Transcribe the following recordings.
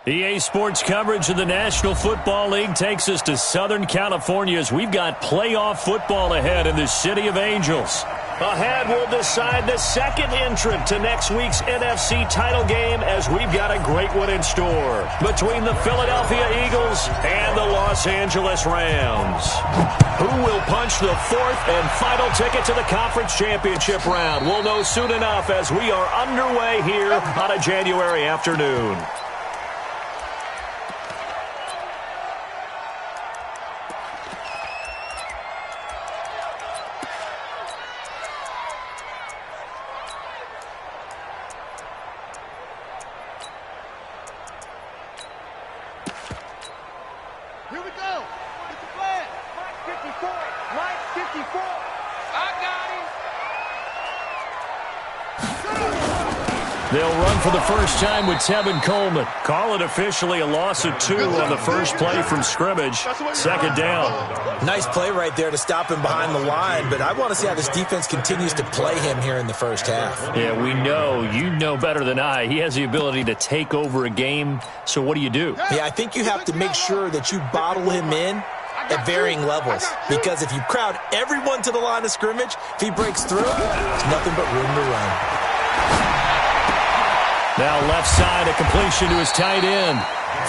EA Sports coverage of the National Football League takes us to Southern California as we've got playoff football ahead in the City of Angels. Ahead, we'll decide the second entrant to next week's NFC title game as we've got a great one in store between the Philadelphia Eagles and the Los Angeles Rams. Who will punch the fourth and final ticket to the conference championship round? We'll know soon enough as we are underway here on a January afternoon. Here we go. Get the flag. Mike 54. Mike 54. I got him. They'll run for the first time with Tevin Coleman. Call it officially a loss of 2 on the first play from scrimmage. Second down. Nice play right there to stop him behind the line, but I want to see how this defense continues to play him here in the first half. Yeah, we know. You know better than I. He has the ability to take over a game, so what do you do? Yeah, I think you have to make sure that you bottle him in at varying levels, because if you crowd everyone to the line of scrimmage, if he breaks through, there's nothing but room to run. Now left side, a completion to his tight end.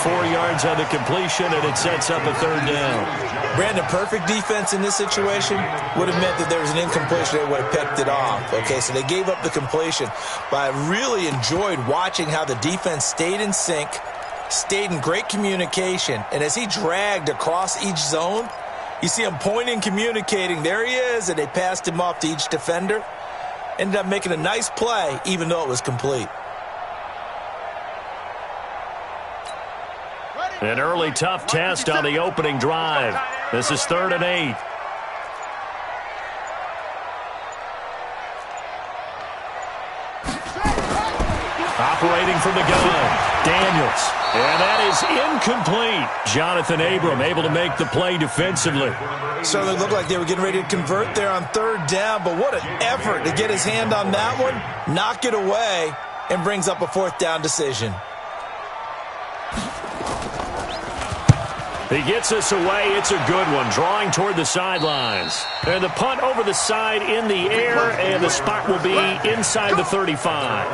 4 yards on the completion, and it sets up a third down. Brandon, perfect defense in this situation would have meant that there was an incompletion. They would have picked it off. Okay, so they gave up the completion. But I really enjoyed watching how the defense stayed in sync, stayed in great communication, and as he dragged across each zone, you see him pointing, communicating. There he is, and they passed him off to each defender. Ended up making a nice play, even though it was complete. An early tough test on the opening drive. This is 3rd and 8. Operating from the gun, Daniels. And that is incomplete. Jonathan Abram able to make the play defensively. Certainly looked like they were getting ready to convert there on 3rd down, but what an effort to get his hand on that one, knock it away, and brings up a 4th down decision. He gets us away. It's a good one. Drawing toward the sidelines. And the punt over the side in the air, and the spot will be inside the 35.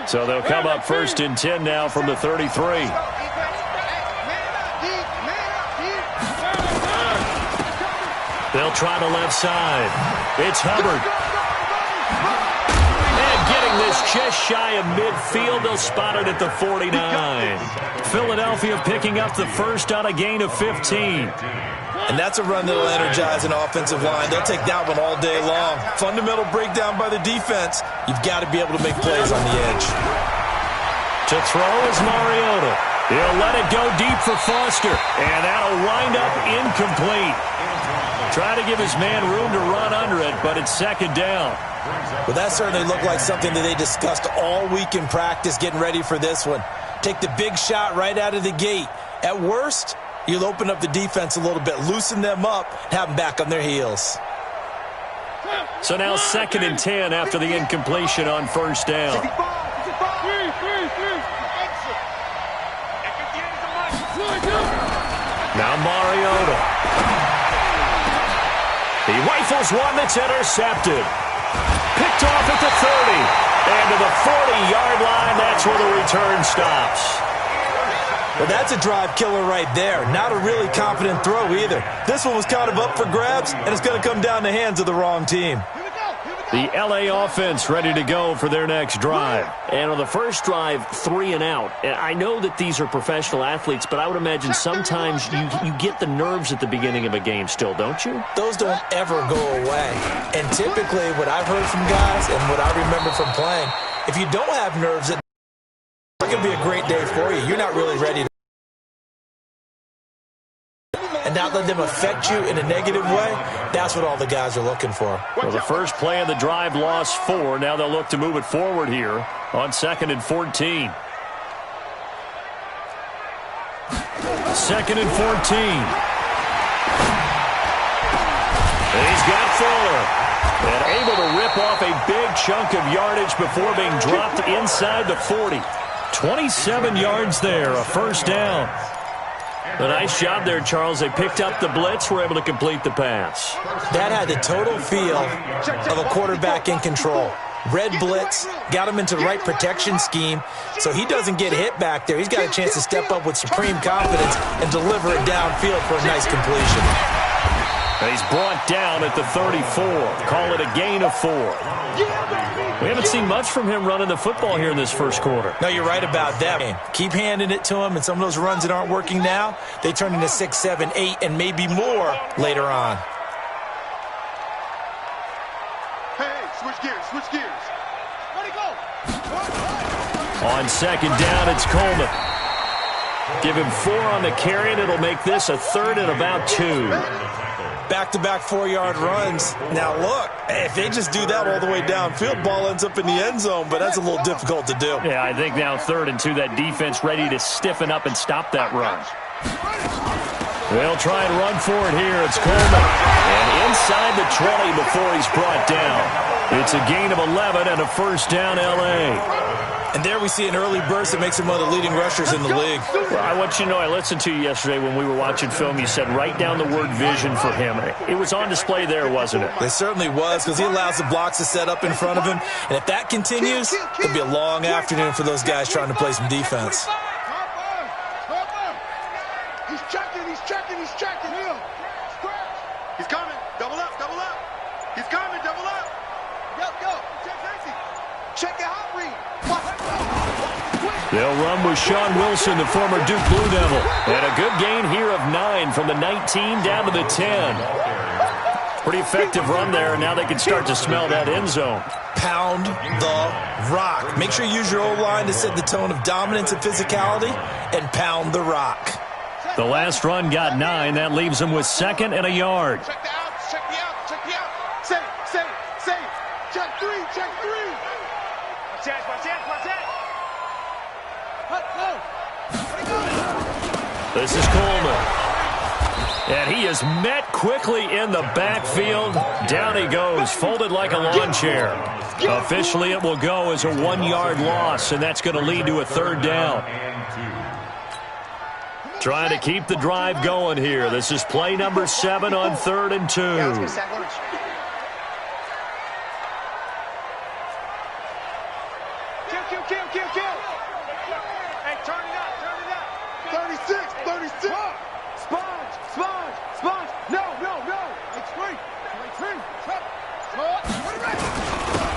So they'll come up 1st and 10 now from the 33. They'll try the left side. It's Hubbard. This just shy of midfield. They'll spot it at the 49. Philadelphia picking up the first on a gain of 15. And that's a run that'll energize an offensive line. They'll take that one all day long. Fundamental breakdown by the defense. You've got to be able to make plays on the edge. To throw is Mariota. He'll let it go deep for Foster. And that'll wind up incomplete. Try to give his man room to run under it, but it's 2nd down. Well, that certainly looked like something that they discussed all week in practice, getting ready for this one. Take the big shot right out of the gate. At worst, you'll open up the defense a little bit, loosen them up, have them back on their heels. So now 2nd and 10 after the incompletion on 1st down. Now Mariota. He rifles one that's intercepted. Picked off at the 30. And to the 40-yard line, that's where the return stops. Well, that's a drive killer right there. Not a really confident throw either. This one was kind of up for grabs, and it's going to come down the hands of the wrong team. The LA offense ready to go for their next drive. And on the first drive, 3 and out. And I know that these are professional athletes, but I would imagine sometimes you get the nerves at the beginning of a game still, don't you? Those don't ever go away. And typically what I've heard from guys and what I remember from playing, if you don't have nerves, it's not going to be a great day for you. You're not really ready to. And not let them affect you in a negative way, that's what all the guys are looking for. Well, the first play of the drive lost 4. Now they'll look to move it forward here on 2nd and 14. 2nd and 14. He's got Fuller. And able to rip off a big chunk of yardage before being dropped inside the 40. 27 yards there, a first down. A nice job there, Charles. They picked up the blitz, were able to complete the pass. That had the total feel of a quarterback in control. Red blitz, got him into the right protection scheme, so he doesn't get hit back there. He's got a chance to step up with supreme confidence and deliver it downfield for a nice completion. He's brought down at the 34. Call it a gain of 4. We haven't seen much from him running the football here in this first quarter. No, you're right about that. Keep handing it to him, and some of those runs that aren't working now, they turn into 6, 7, 8, and maybe more later on. Hey, switch gears. Let it go. On second down, it's Coleman. Give him 4 on the carry, and it'll make this a third and about 2. Back-to-back 4-yard runs. Now, look, if they just do that all the way downfield, ball ends up in the end zone, but that's a little difficult to do. Yeah, I think now 3rd and 2, that defense ready to stiffen up and stop that run. They'll try and run for it here. It's Coleman. And inside the 20 before he's brought down. It's a gain of 11 and a first down, L.A. And there we see an early burst that makes him one of the leading rushers in the league. Well, I want you to know, I listened to you yesterday when we were watching film. You said write down the word vision for him. It was on display there, wasn't it? It certainly was, because he allows the blocks to set up in front of him. And if that continues, it'll be a long afternoon for those guys trying to play some defense. He's checking. He's coming. Double up. He's coming. Double up. Go. Check the hot read. They'll run with Sean Wilson, the former Duke Blue Devil. And a good gain here of 9 from the 19 down to the 10. Pretty effective run there, and now they can start to smell that end zone. Pound the rock. Make sure you use your O-line to set the tone of dominance and physicality, and pound the rock. The last run got 9. That leaves them with 2nd and a yard. Check the outs. Say. Check 3. Watch that. This is Coleman. And he is met quickly in the backfield. Down he goes, folded like a lawn chair. Officially, it will go as a 1-yard loss, and that's going to lead to a 3rd down. Trying to keep the drive going here. This is play number 7 on 3rd and 2. Kill. Hey, turn it up. 36. Sponge. No. It's free.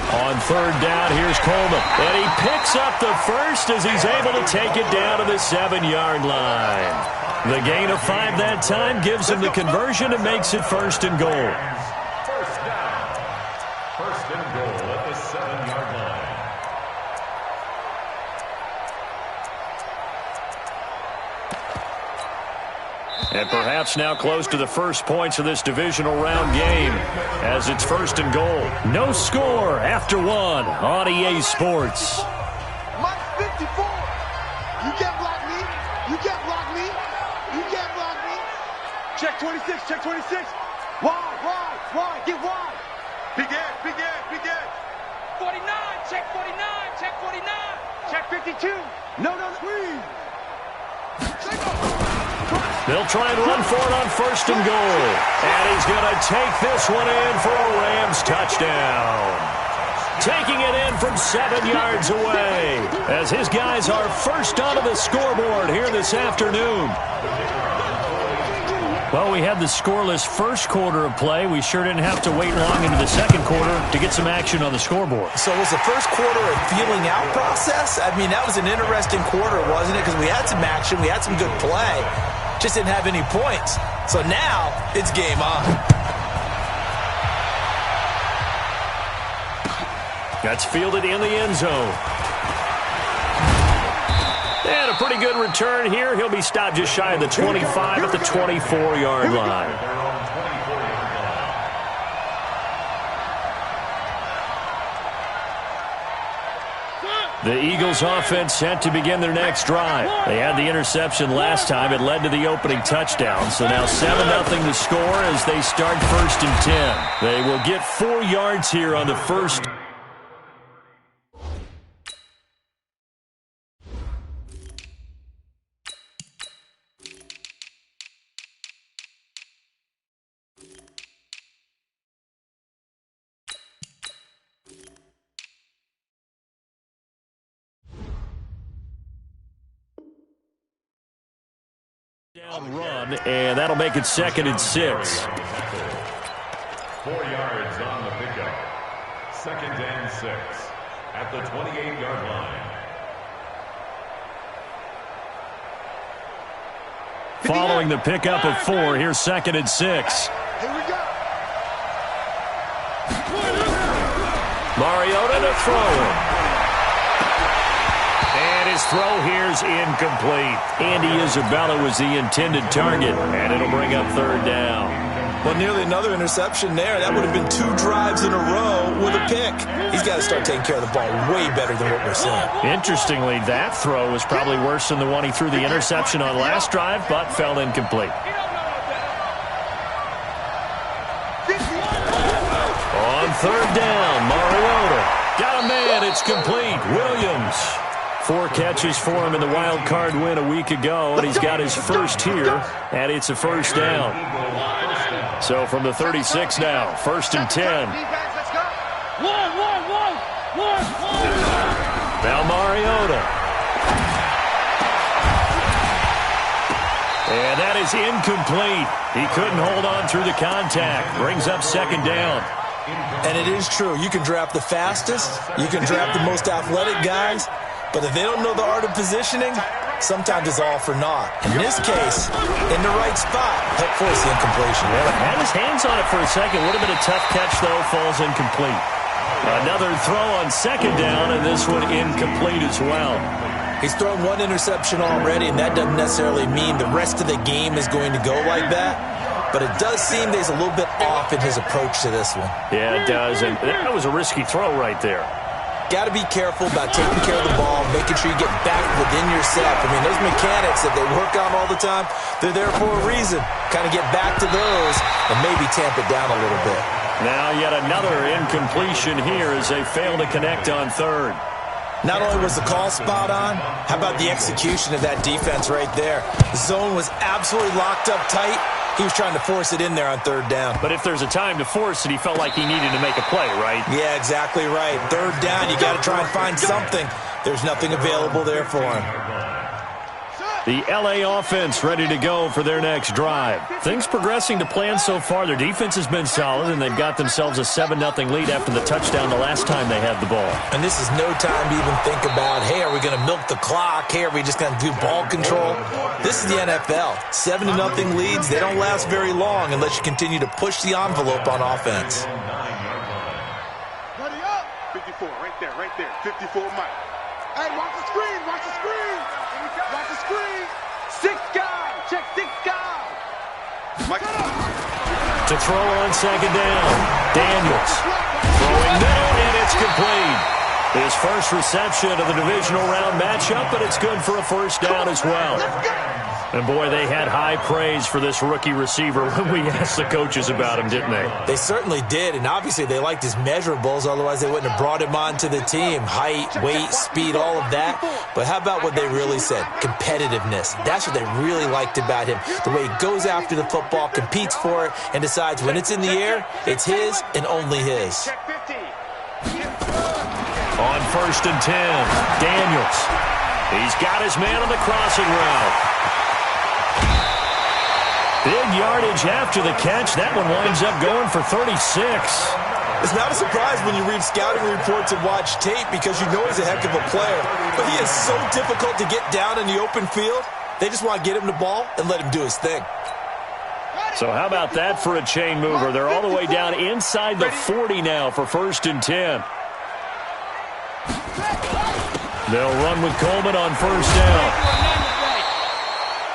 On 3rd down, here's Coleman. And he picks up the first as he's able to take it down to the 7-yard line. The gain of 5 that time gives him the conversion and makes it 1st and goal. First and goal at the 7-yard line. And perhaps now close to the first points of this divisional round game as it's 1st and goal. No score after 1 on EA Sports. Mike 54. You can't block me. Check 26. Wide. Get wide. Big Ed. 49. Check 49. Check 52. No. Squeeze. They'll try and run for it on 1st and goal. And he's going to take this one in for a Rams touchdown. Taking it in from 7 yards away as his guys are first onto the scoreboard here this afternoon. Well, we had the scoreless first quarter of play. We sure didn't have to wait long into the second quarter to get some action on the scoreboard. So was the first quarter a feeling out process? I mean, that was an interesting quarter, wasn't it? Because we had some action, we had some good play. Just didn't have any points. So now, it's game on. That's fielded in the end zone. And a pretty good return here. He'll be stopped just shy of the 25 at the 24-yard line. The Eagles offense set to begin their next drive. They had the interception last time. It led to the opening touchdown. So now 7-0 to score as they start 1st and 10. They will get 4 yards here on the first. Down run, and that'll make it 2nd and 6. 4 yards on the pickup. 2nd and 6 at the 28-yard line. Following the pickup of 4, here's 2nd and 6. Here we go. Mariota to throw. And his throw here's incomplete. Andy Isabella was the intended target, and it'll bring up 3rd down. Well, nearly another interception there. That would have been 2 drives in a row with a pick. He's got to start taking care of the ball way better than what we're seeing. Interestingly, that throw was probably worse than the one he threw the interception on last drive, but fell incomplete. On 3rd down, Mariota got a man. It's complete. Williams. 4 catches for him in the wild card win a week ago, and he's got his first here, and it's a 1st down. So from the 36 now, 1st and 10. Now Mariota. And that is incomplete. He couldn't hold on through the contact. Brings up 2nd down. And it is true. You can draft the fastest. You can draft the most athletic guys. But if they don't know the art of positioning, sometimes it's all for naught. In this case, in the right spot, help force the incompletion. Well, had his hands on it for a second. Would have been a tough catch, though. Falls incomplete. Another throw on 2nd down, and this one incomplete as well. He's thrown 1 interception already, and that doesn't necessarily mean the rest of the game is going to go like that. But it does seem that he's a little bit off in his approach to this one. Yeah, it does. And that was a risky throw right there. Got to be careful about taking care of the ball, making sure you get back within yourself. I mean, those mechanics that they work on all the time, they're there for a reason. Kind of get back to those and maybe tamp it down a little bit. Now yet another incompletion here as they fail to connect on 3rd. Not only was the call spot on, how about the execution of that defense right there? The zone was absolutely locked up tight. He was trying to force it in there on 3rd down. But if there's a time to force it, he felt like he needed to make a play, right? Yeah, exactly right. 3rd down, you got to try and find something. There's nothing available there for him. The LA offense ready to go for their next drive. Things progressing to plan so far. Their defense has been solid, and they've got themselves a 7-0 lead after the touchdown the last time they had the ball. And this is no time to even think about, hey, are we going to milk the clock? Hey, are we just going to do ball control? This is the NFL. 7-0 leads, they don't last very long unless you continue to push the envelope on offense. Ready up. 54, right there. 54 Mike. Hey, watch the screen, watch the screen. Watch the screen. 6 guys. Check 6 guys. Mike. To throw on 2nd down. Daniels. Throwing middle, and it's complete. His first reception of the divisional round matchup, but it's good for a 1st down as well. And, boy, they had high praise for this rookie receiver when we asked the coaches about him, didn't they? They certainly did, and obviously they liked his measurables, otherwise they wouldn't have brought him onto the team. Height, weight, speed, all of that. But how about what they really said? Competitiveness. That's what they really liked about him. The way he goes after the football, competes for it, and decides when it's in the air, it's his and only his. On 1st and 10, Daniels. He's got his man on the crossing route. Big yardage after the catch. That one winds up going for 36. It's not a surprise when you read scouting reports and watch tape because you know he's a heck of a player. But he is so difficult to get down in the open field. They just want to get him the ball and let him do his thing. So how about that for a chain mover? They're all the way down inside the 40 now for 1st and 10. They'll run with Coleman on 1st down.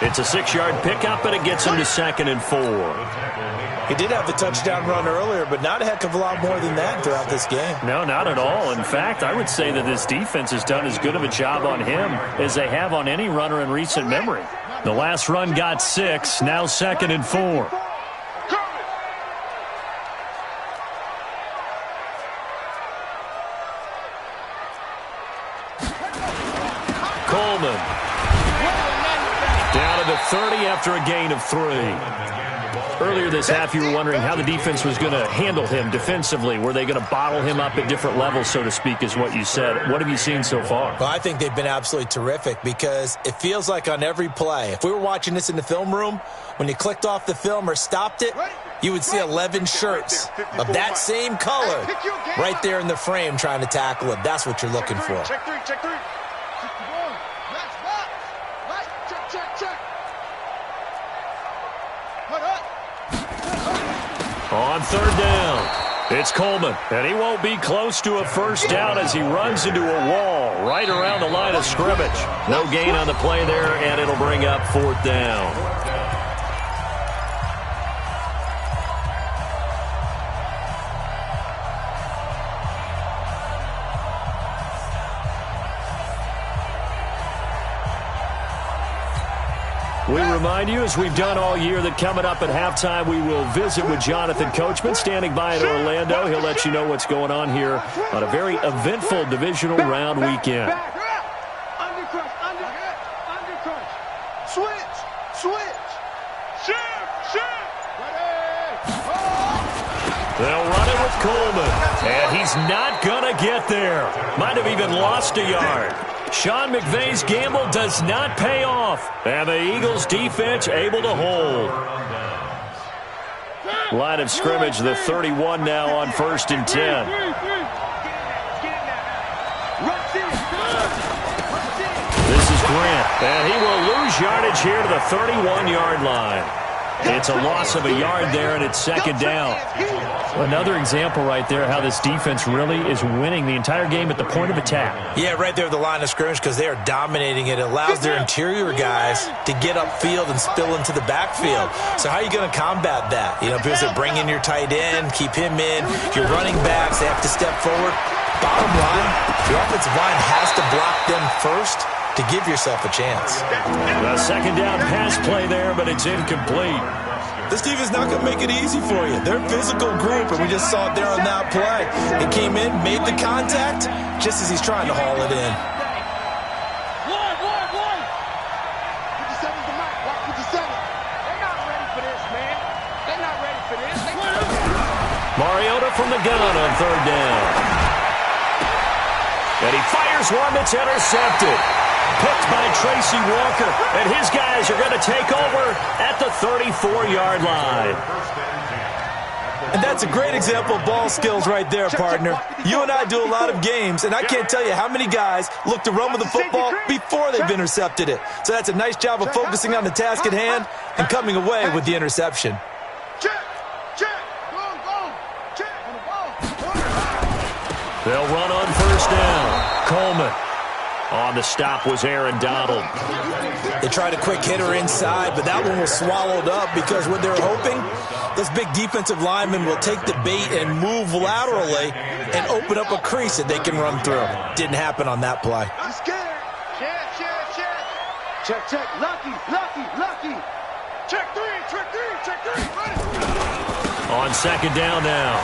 It's a 6-yard pickup, and it gets him to 2nd and 4. He did have the touchdown run earlier, but not a heck of a lot more than that throughout this game. No, not at all. In fact, I would say that this defense has done as good of a job on him as they have on any runner in recent memory. The last run got 6, now 2nd and 4. Coleman. Down to the 30 after a gain of 3. Earlier this half, you were wondering how the defense was going to handle him defensively. Were they going to bottle him up at different levels, so to speak, is what you said. What have you seen so far? Well, I think they've been absolutely terrific because it feels like on every play, if we were watching this in the film room, when you clicked off the film or stopped it, you would see 11 shirts of that same color right there in the frame trying to tackle it. That's what you're looking for. Check 3, check 3. On 3rd down, it's Coleman, and he won't be close to a first down as he runs into a wall right around the line of scrimmage. No gain on the play there, and it'll bring up 4th down. We remind you, as we've done all year, that coming up at halftime, we will visit with Jonathan Coachman, standing by in Orlando. He'll let you know what's going on here on a very eventful divisional round weekend. Undercrush. Switch. Shift. They'll run it with Coleman, and he's not going to get there. Might have even lost a yard. Sean McVay's gamble does not pay off, and the Eagles defense able to hold. Line of scrimmage, the 31 now on 1st and 10. This is Grant, and he will lose yardage here to the 31-yard line. It's a loss of a yard there, and it's 2nd down. Another example right there how this defense really is winning the entire game at the point of attack. Yeah, right there at the line of scrimmage because they are dominating it. It allows their interior guys to get upfield and spill into the backfield. So how are you going to combat that? You know, because they bring in your tight end, keep him in. Your running backs, they have to step forward. Bottom line, your offensive line has to block them first to give yourself a chance. A 2nd down pass play there, but it's incomplete. This defense is not going to make it easy for you. They're a physical group, and we just saw it there on that play. He came in, made the contact, just as he's trying to haul it in. One. 57's the mic. Watch 57. They're not ready for this, man. They're not ready for this. Mariota from the gun on 3rd down. And he fires one that's intercepted. Picked by Tracy Walker, and his guys are going to take over at the 34-yard line. And that's a great example of ball skills right there, partner. You and I do a lot of games, and I can't tell you how many guys look to run with the football before they've intercepted it. So that's a nice job of focusing on the task at hand and coming away with the interception. They'll run on 1st down. Coleman. On the stop was Aaron Donald. They tried a quick hitter inside, but that one was swallowed up because what they're hoping, this big defensive lineman will take the bait and move laterally and open up a crease that they can run through. Didn't happen on that play. I'm scared. Check. Lucky. Check 3. Ready. On 2nd down now,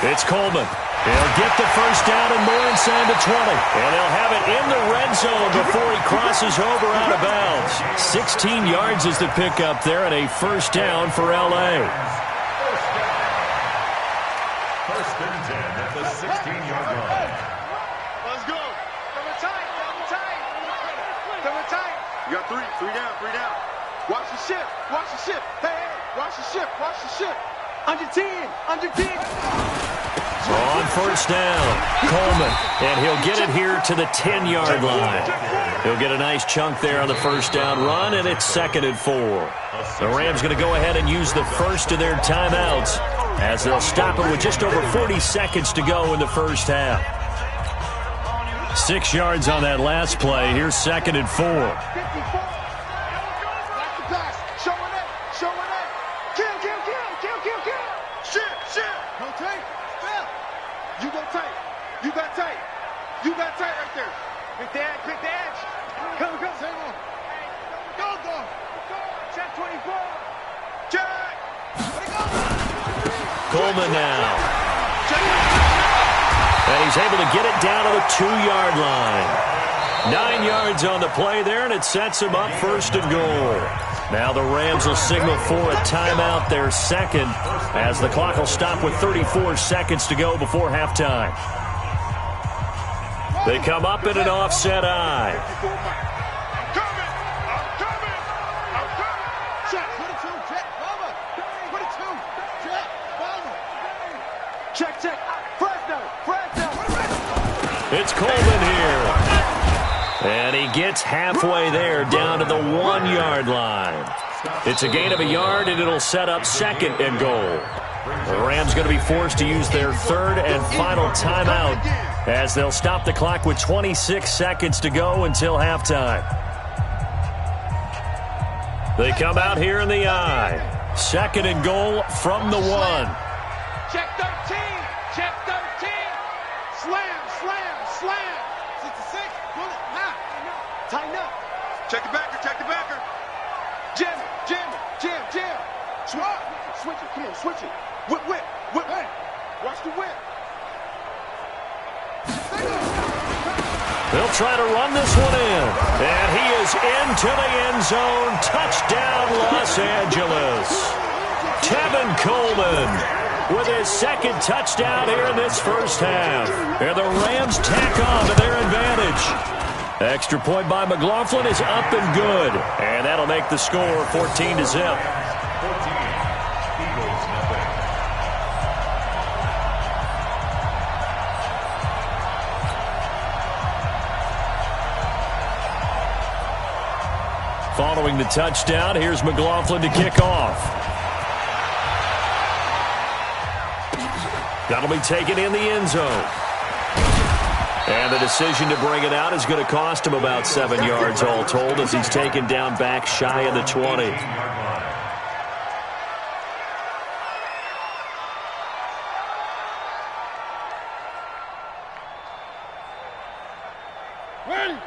it's Coleman. He'll get the first down and more inside the 20. And they'll have it in the red zone before he crosses over out of bounds. 16 yards is the pickup there and a first down for L.A. First and 10 at the 16-yard line. Let's go. Coming tight. You got 3 down. Watch the shift. Hey, watch the shift. Under 10. On 1st down, Coleman, and he'll get it here to the 10-yard line. He'll get a nice chunk there on the first down run, and it's 2nd and 4. The Rams going to go ahead and use the first of their timeouts as they'll stop it with just over 40 seconds to go in the first half. 6 yards on that last play. Here's 2nd and 4. tight. You got tight right there. Pick the edge, pick the edge. Come. Go. Check 24. Check. Coleman now. And he's able to get it down to the 2-yard line. 9 yards on the play there, and it sets him up first and goal. Now the Rams will signal for a timeout, their second, as the clock will stop with 34 seconds to go before halftime. They come up in an offset eye. Check. Fresno. It's Coleman here. And he gets halfway there, down to the 1-yard line. It's a gain of a yard, and it'll set up second and goal. The Rams going to be forced to use their third and final timeout, as they'll stop the clock with 26 seconds to go until halftime. They come out here in the eye. Second and goal from the 1. Check 13. Check 13. Slam. 66. Pull it. Tighten up. Check the backer. Jam. Switch it. Come on, switch it. Whip. Hey. Watch the whip. They'll try to run this one in. And he is into the end zone. Touchdown, Los Angeles. Tevin Coleman with his second touchdown here in this first half. And the Rams tack on to their advantage. Extra point by McLaughlin is up and good. And that'll make the score 14-0. Following the touchdown, here's McLaughlin to kick off. That'll be taken in the end zone. And the decision to bring it out is going to cost him about 7 yards all told, as he's taken down back shy of the 20.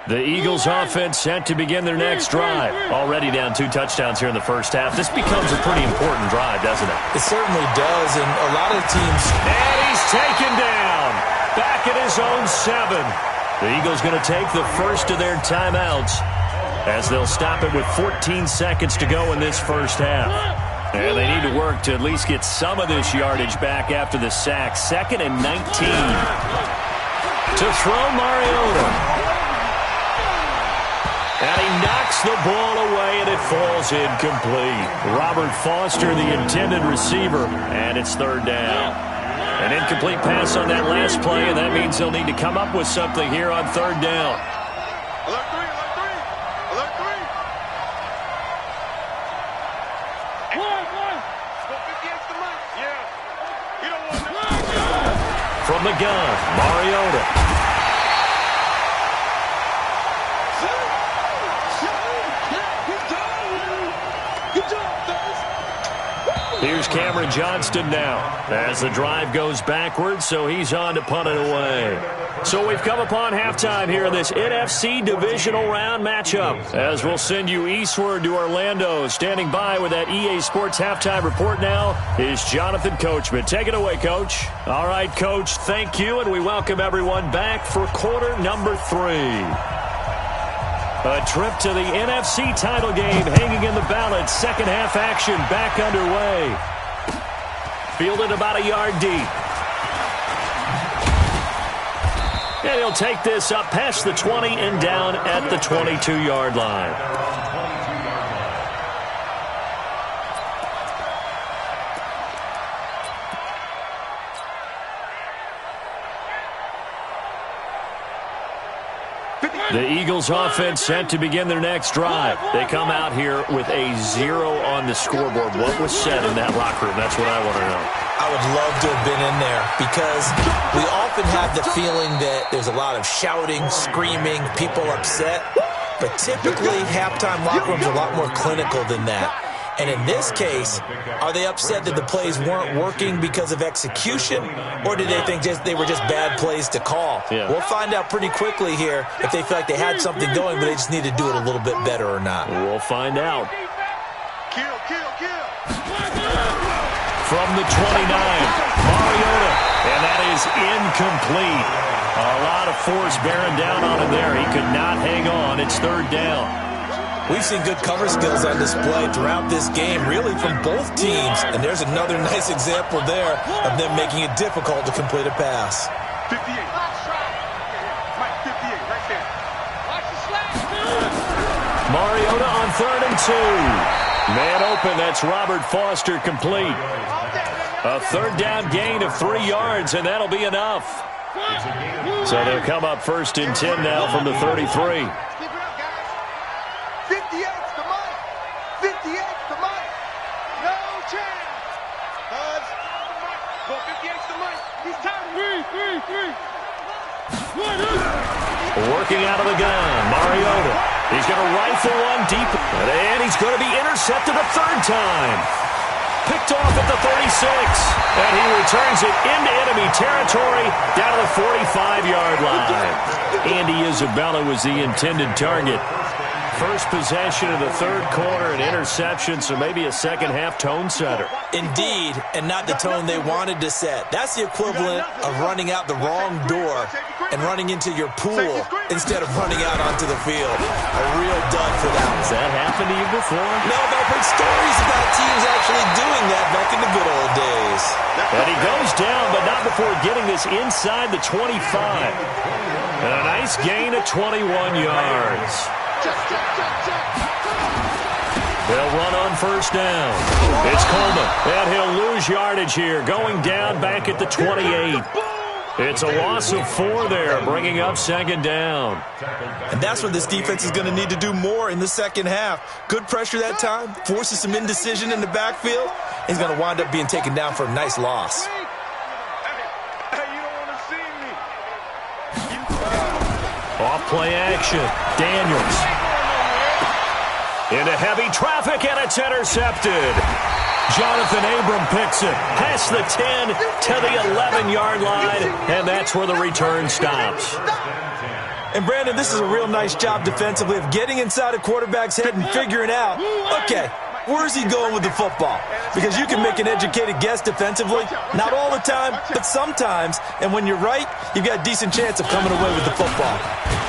The Eagles offense set to begin their next drive. Already down 2 touchdowns here in the first half. This becomes a pretty important drive, doesn't it? It certainly does, and a lot of teams... And he's taken down. Back at his own 7. The Eagles going to take the first of their timeouts, as they'll stop it with 14 seconds to go in this first half. And they need to work to at least get some of this yardage back after the sack. 2nd and 19. To throw Mariota. And he knocks the ball away, and it falls incomplete. Robert Foster, the intended receiver, and it's 3rd down. An incomplete pass on that last play, and that means they'll need to come up with something here on 3rd down. Alert 3. From the gun, Mariota. Here's Cameron Johnston now as the drive goes backwards, so he's on to punt it away. So we've come upon halftime here in this NFC divisional round matchup, as we'll send you eastward to Orlando. Standing by with that EA Sports halftime report now is Jonathan Coachman. Take it away, Coach. All right, Coach, thank you, and we welcome everyone back for quarter number 3. A trip to the NFC title game hanging in the balance. Second half action back underway. Fielded about a yard deep. And he'll take this up past the 20 and down at the 22-yard line. The Eagles offense set to begin their next drive. They come out here with a 0 on the scoreboard. What was said in that locker room? That's what I want to know. I would love to have been in there, because we often have the feeling that there's a lot of shouting, screaming, people upset. But typically, halftime locker rooms are a lot more clinical than that. And in this case, are they upset that the plays weren't working because of execution, or did they think they were just bad plays to call? Yeah. We'll find out pretty quickly here if they feel like they had something going, but they just need to do it a little bit better or not. We'll find out. Kill, kill, kill. From the 29, Mariota, and that is incomplete. A lot of force bearing down on him there. He could not hang on. It's third down. We've seen good cover skills on display throughout this game, really from both teams. And there's another nice example there of them making it difficult to complete a pass. 58. Mike, 58, right there. Mariota on 3rd and 2. Man open, that's Robert Foster complete. A third down gain of 3 yards, and that'll be enough. So they'll come up 1st and 10 now from the 33. Keep it up, guys. 58's the Mike. 58's the Mike. No chance. Buzz. Go 58's the Mike. He's tired. 3. Working out of the gun, Mariota. He's going to rifle one deep, and he's going to be intercepted a 3rd time. Picked off at the 36, and he returns it into enemy territory down to the 45-yard line. Andy Isabella was the intended target. First possession of the 3rd quarter, an interception, so maybe a second-half tone setter. Indeed, and not the tone they wanted to set. That's the equivalent of running out the wrong door and running into your pool instead of running out onto the field. A real dud for that. Has that happened to you before? No, but I've heard stories about teams actually doing that back in the good old days. And he goes down, but not before getting this inside the 25. And a nice gain of 21 yards. They'll run on 1st down. It's Coleman, and he'll lose yardage here, going down back at the 28. It's a loss of 4 there, bringing up 2nd down. And that's what this defense is going to need to do more in the second half. Good pressure that time, forces some indecision in the backfield. He's going to wind up being taken down for a nice loss. Hey, you don't want to see me. Off play action. Daniels. Into heavy traffic, and it's intercepted. Jonathan Abram picks it past the 10 to the 11-yard line, and that's where the return stops. And, Brandon, this is a real nice job defensively of getting inside a quarterback's head and figuring out, okay, where's he going with the football? Because you can make an educated guess defensively. Not all the time, but sometimes. And when you're right, you've got a decent chance of coming away with the football.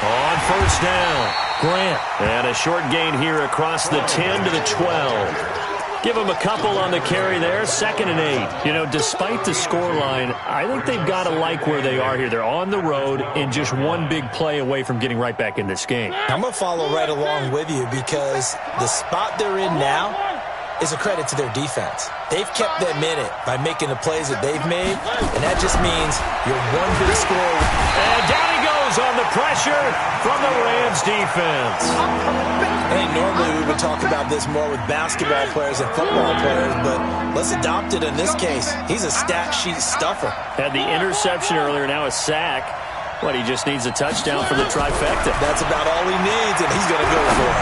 On 1st down, Grant. And a short gain here across the 10 to the 12. Give them a couple on the carry there, 2nd and 8. You know, despite the scoreline, I think they've got to like where they are here. They're on the road and just one big play away from getting right back in this game. I'm going to follow right along with you because the spot they're in now is a credit to their defense. They've kept them in it by making the plays that they've made, and that just means you're one big score. And down he goes on the pressure from the Rams defense. Hey, normally we would talk about this more with basketball players and football players, but let's adopt it in this case. He's a stat sheet stuffer. Had the interception earlier, now a sack. What, he just needs a touchdown for the trifecta. That's about all he needs, and he's going to go for it.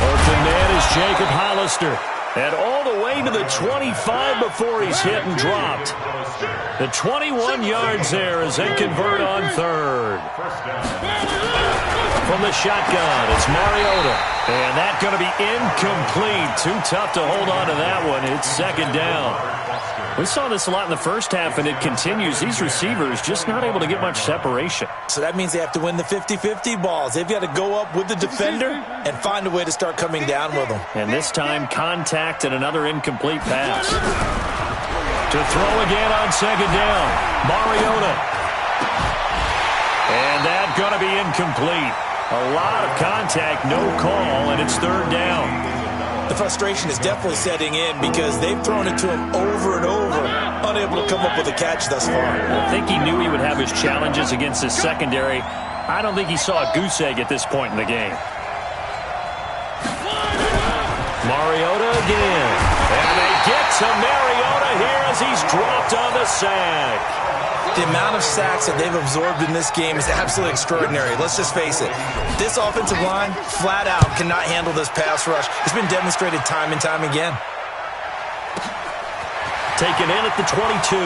Open man is Jacob Hollister. And all the way to the 25 before he's hit and dropped. The 21 yards there as they convert on 3rd. From the shotgun, it's Mariota. And that's going to be incomplete. Too tough to hold on to that one. It's 2nd down. We saw this a lot in the first half, and it continues. These receivers just not able to get much separation. So that means they have to win the 50-50 balls. They've got to go up with the defender and find a way to start coming down with them. And this time, contact and another incomplete pass. To throw again on 2nd down, Mariota. And that's going to be incomplete. A lot of contact, no call, and it's 3rd down. The frustration is definitely setting in because they've thrown it to him over and over, unable to come up with a catch thus far. I think he knew he would have his challenges against his secondary. I don't think he saw a goose egg at this point in the game. Mariota again. And they get to Mariota here as he's dropped on the sack. The amount of sacks that they've absorbed in this game is absolutely extraordinary. Let's just face it. This offensive line, flat out, cannot handle this pass rush. It's been demonstrated time and time again. Taken in at the 22.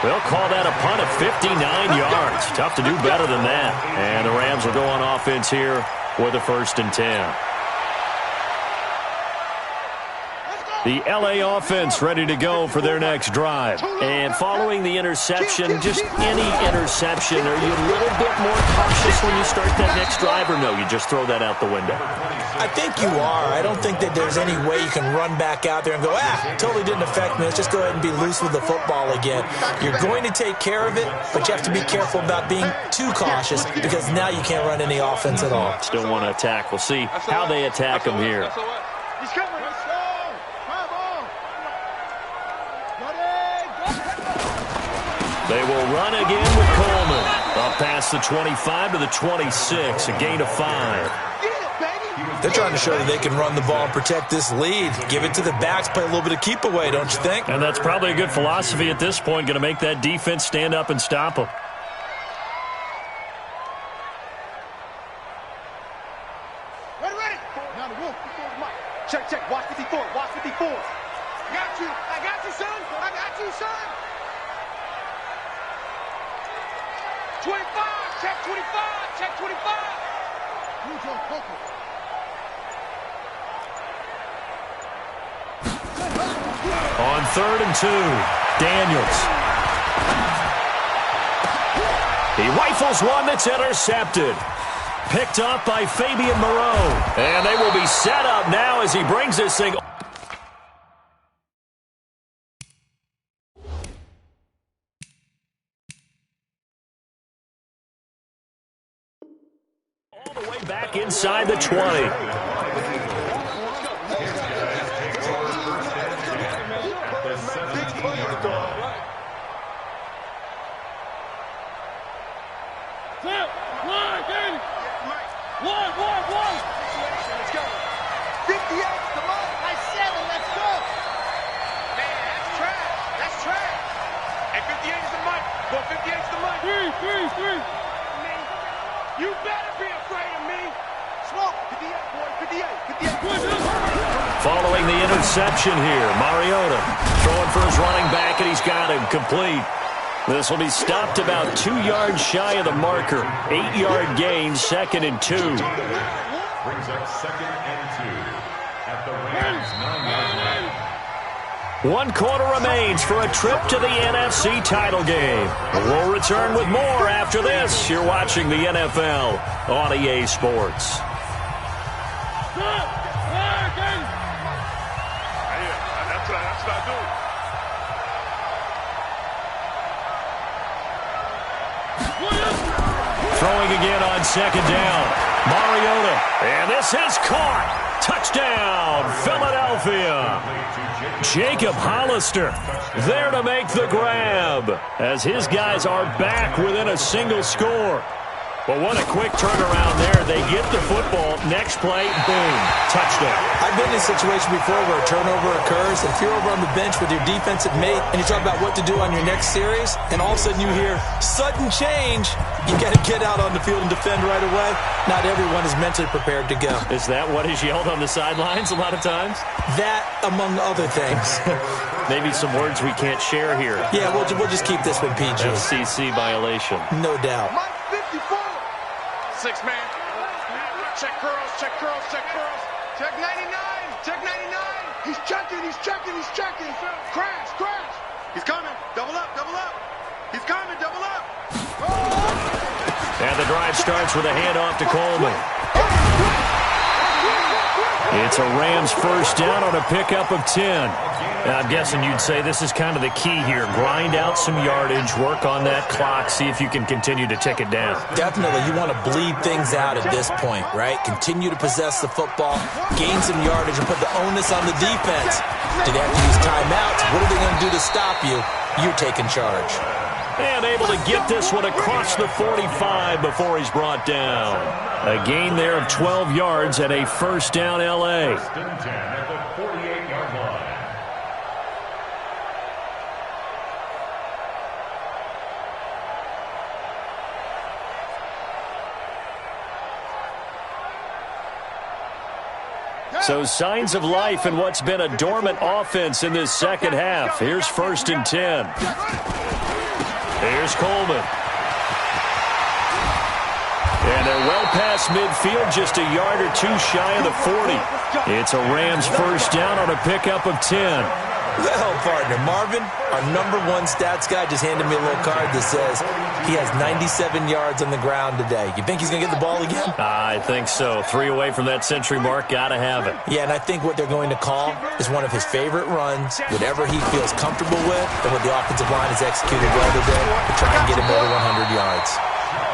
We'll call that a punt of 59 yards. Tough to do better than that. And the Rams will go on offense here with a 1st and 10. The L.A. offense ready to go for their next drive. And following the interception, just any interception, are you a little bit more cautious when you start that next drive, or no, you just throw that out the window? I think you are. I don't think that there's any way you can run back out there and go, totally didn't affect me. Let's just go ahead and be loose with the football again. You're going to take care of it, but you have to be careful about being too cautious because now you can't run any offense at all. Still want to attack. We'll see how they attack them here. He's coming. They will run again with Coleman. Up past the 25 to the 26, a gain of 5. They're trying to show that they can run the ball and protect this lead. Give it to the backs, play a little bit of keep away, don't you think? And that's probably a good philosophy at this point, going to make that defense stand up and stop them. Ready. Now the wolf. Check. Watch 54. Watch 54. Got you. I got you, son. 25. Check 25. On 3rd and 2, Daniels. He rifles one that's intercepted. Picked up by Fabian Moreau. And they will be set up now as he brings this thing. All the way back inside the 20. You better be afraid of me. Smoke. 58, boy. 58. Following the interception here, Mariota throwing for his running back, and he's got him complete. This will be stopped about 2 yards shy of the marker. 8-yard gain, 2nd and 2. Brings up 2nd and 2 at the Rams' 9-yard line. 1 quarter remains for a trip to the NFC title game. We'll return with more after this. You're watching the NFL on EA Sports. That's what I do. Throwing again on 2nd down. Mariota. And this is caught. Touchdown, Philadelphia. Jacob Hollister there to make the grab as his guys are back within a single score. But what a quick turnaround there. They get the football. Next play, boom, touchdown. I've been in a situation before where a turnover occurs. If you're over on the bench with your defensive mate and you talk about what to do on your next series, and all of a sudden you hear sudden change, you got to get out on the field and defend right away. Not everyone is mentally prepared to go. Is that what is yelled on the sidelines a lot of times? That, among other things. Maybe some words we can't share here. Yeah, we'll just keep this one PG. FCC violation. No doubt. Mike 54. 6-man. Check curls. Check 99. He's checking. Crash. He's coming. Double up. He's coming. Double up. And the drive starts with a handoff to Coleman. It's a Rams 1st down on a pickup of 10. I'm guessing you'd say this is kind of the key here. Grind out some yardage, work on that clock, see if you can continue to tick it down. Definitely. You want to bleed things out at this point, right? Continue to possess the football, gain some yardage, and put the onus on the defense. Do they have to use timeouts? What are they going to do to stop you? You're taking charge. And able to get this one across the 45 before he's brought down. A gain there of 12 yards and a 1st down L.A. First and 10 at the 48-yard line. So signs of life in what's been a dormant offense in this second half. Here's 1st and 10. Here's Coleman. And they're well past midfield, just a yard or two shy of the 40. It's a Rams first down on a pickup of 10. Well, partner, Marvin, our #1 stats guy, just handed me a little card that says he has 97 yards on the ground today. You think he's going to get the ball again? I think so. 3 away from that century mark. Got to have it. Yeah, and I think what they're going to call is one of his favorite runs, whatever he feels comfortable with, and what the offensive line has executed well today to try and get him over 100 yards.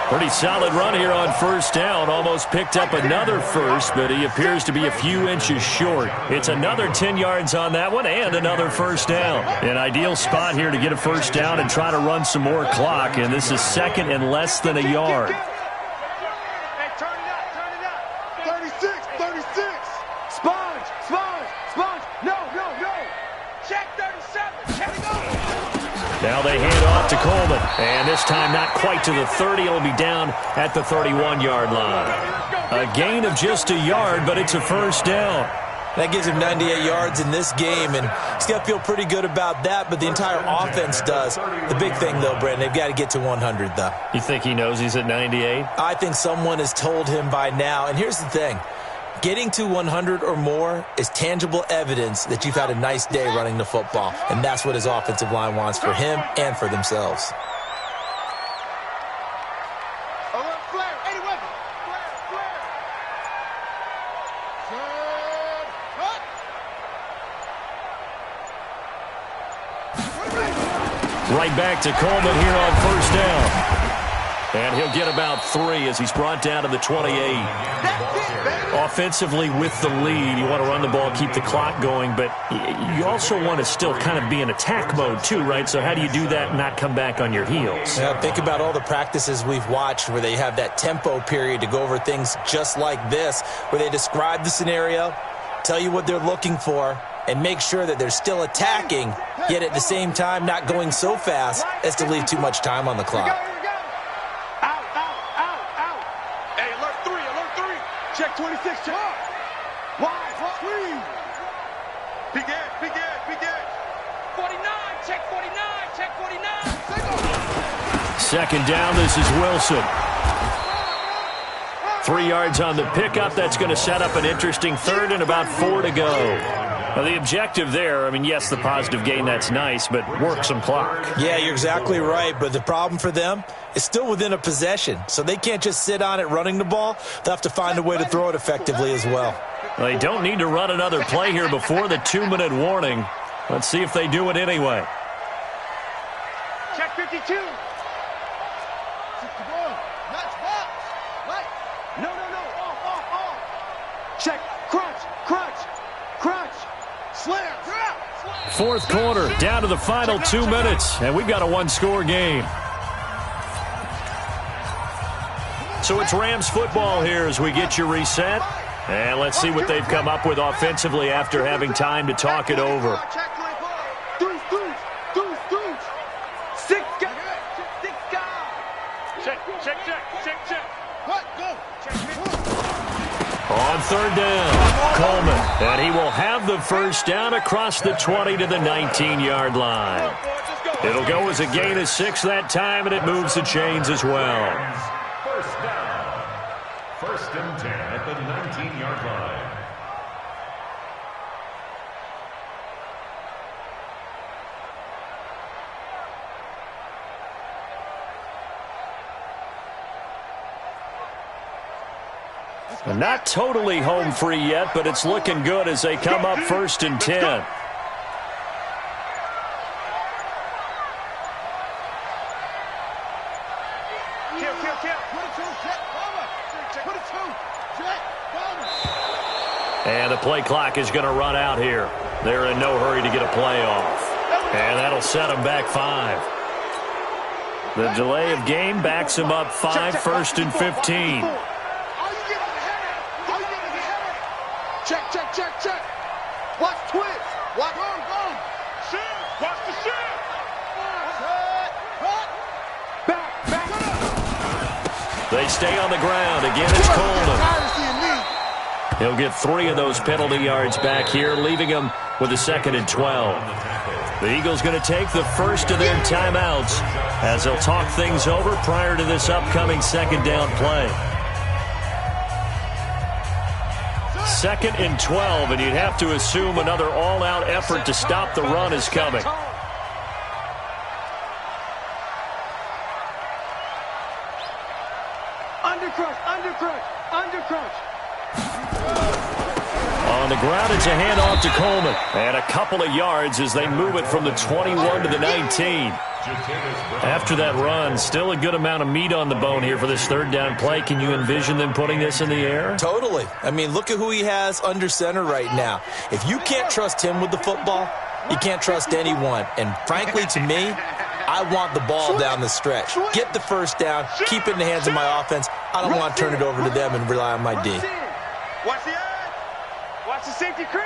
Pretty solid run here on first down. Almost picked up another first, but he appears to be a few inches short. It's another 10 yards on that one and another first down. An ideal spot here to get a first down and try to run some more clock, and this is second and less than a yard. Hey, turn it up. 36, 36. Sponge. No. Check 37. Check it go. Now they hand off to Coleman. And this time not quite to the 30. It'll be down at the 31-yard line. A gain of just a yard, but it's a first down. That gives him 98 yards in this game, and he's got to feel pretty good about that, but the entire offense does. The big thing, though, Brandon, they've got to get to 100, though. You think he knows he's at 98? I think someone has told him by now. And here's the thing. Getting to 100 or more is tangible evidence that you've had a nice day running the football, and that's what his offensive line wants for him and for themselves. Right back to Coleman here on first down. And he'll get about 3 as he's brought down to the 28. Offensively with the lead, you want to run the ball, keep the clock going, but you also want to still kind of be in attack mode too, right? So how do you do that and not come back on your heels? Yeah, think about all the practices we've watched where they have that tempo period to go over things just like this, where they describe the scenario, tell you what they're looking for, and make sure that they're still attacking, yet at the same time not going so fast as to leave too much time on the clock. Hey, alert 3. Check 26, check. Wide, screen. Big edge. 49, check 49. Second down, this is Wilson. 3 yards on the pickup. That's going to set up an interesting third and about 4 to go. Well, the objective there, I mean, yes, the positive gain, that's nice, but work some clock. Yeah, you're exactly right, but the problem for them is still within a possession, so they can't just sit on it running the ball. They'll have to find a way to throw it effectively as well. They don't need to run another play here before the 2-minute warning. Let's see if they do it anyway. Check 52. Check, crunch, slam. Fourth quarter, down to the final 2 minutes, and we've got a one-score game. So it's Rams football here as we get you reset. And let's see what they've come up with offensively after having time to talk it over. On third down, Coleman, and he will have the first down across the 20 to the 19-yard line. It'll go as a gain of 6 that time, and it moves the chains as well. First down. 1st and 10 at the 19-yard line. Not totally home free yet, but it's looking good as they come up 1st and 10. And the play clock is going to run out here. They're in no hurry to get a play off. And that'll set them back 5. The delay of game backs them up 5, 1st and 15. Check. Watch twitch. Watch run. Shift. Watch the shift. Back. They stay on the ground. Again, it's Coleman. He'll get 3 of those penalty yards back here, leaving him with a 2nd and 12. The Eagles going to take the first of their timeouts as they'll talk things over prior to this upcoming 2nd down play. 2nd and 12, and you'd have to assume another all-out effort to stop the run is coming. On the ground, it's a handoff to Coleman. And a couple of yards as they move it from the 21 to the 19. After that run, still a good amount of meat on the bone here for this 3rd down play. Can you envision them putting this in the air? Totally. I mean, look at who he has under center right now. If you can't trust him with the football, you can't trust anyone. And frankly, to me, I want the ball down the stretch. Get the 1st down, keep it in the hands of my offense. I don't want to turn it over to them and rely on my D. Watch the eye. Watch the safety creep.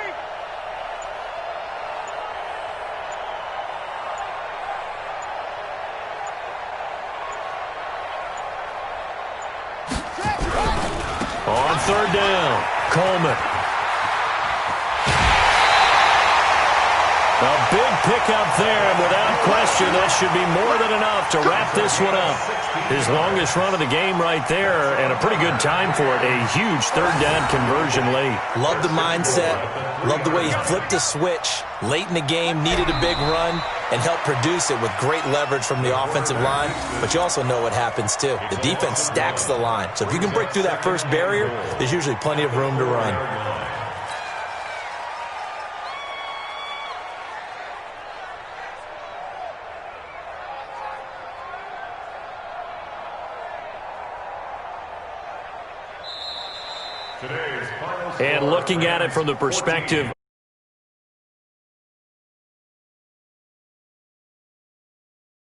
On 3rd down, Coleman. A big pickup there, and without question, that should be more than enough to wrap this one up. His longest run of the game right there, and a pretty good time for it. A huge 3rd down conversion late. Love the mindset. Love the way he flipped a switch. Late in the game, needed a big run, and helped produce it with great leverage from the offensive line. But you also know what happens, too. The defense stacks the line. So if you can break through that first barrier, there's usually plenty of room to run. And looking at it from the perspective